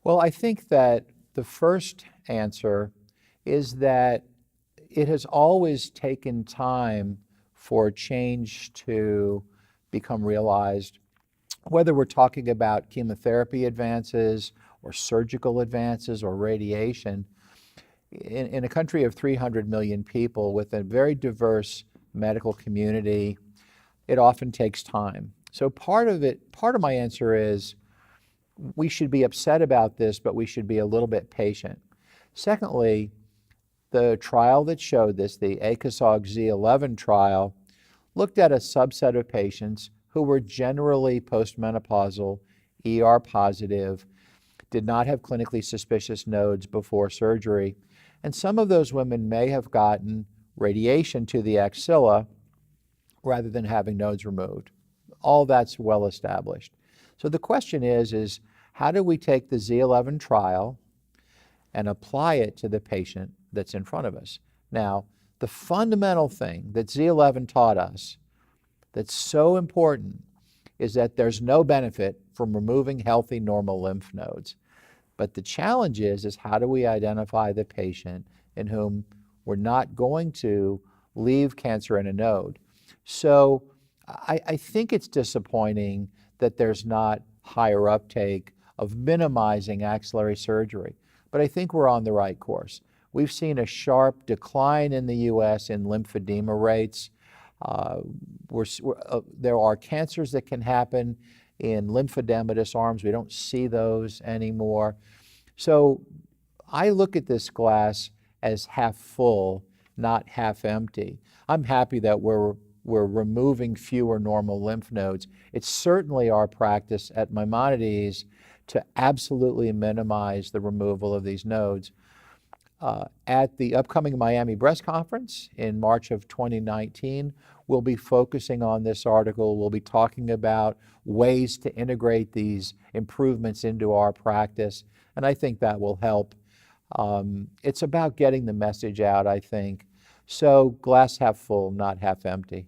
Well, I think that the first answer is that it has always taken time for change to become realized, whether we're talking about chemotherapy advances or surgical advances or radiation. In a country of 300 million people with a very diverse medical community, it often takes time. So part of my answer is we should be upset about this, but we should be a little bit patient. Secondly, the trial that showed this, the ACOSOG Z11 trial, looked at a subset of patients who were generally postmenopausal, ER positive, did not have clinically suspicious nodes before surgery, and some of those women may have gotten radiation to the axilla rather than having nodes removed. All that's well established. So the question is how do we take the Z11 trial and apply it to the patient that's in front of us? Now, the fundamental thing that Z11 taught us that's so important is that there's no benefit from removing healthy, normal lymph nodes. But the challenge is how do we identify the patient in whom we're not going to leave cancer in a node? So I think it's disappointing that there's not higher uptake of minimizing axillary surgery, but I think we're on the right course. We've seen a sharp decline in the U.S. in lymphedema rates. There are cancers that can happen in lymphodema disarms. We don't see those anymore. So I look at this glass as half full, not half empty. I'm happy that we're removing fewer normal lymph nodes. It's certainly our practice at Maimonides to absolutely minimize the removal of these nodes. At the upcoming Miami Breast Conference in March of 2019, we'll be focusing on this article. We'll be talking about ways to integrate these improvements into our practice, and I think that will help. It's about getting the message out, I think. So glass half full, not half empty.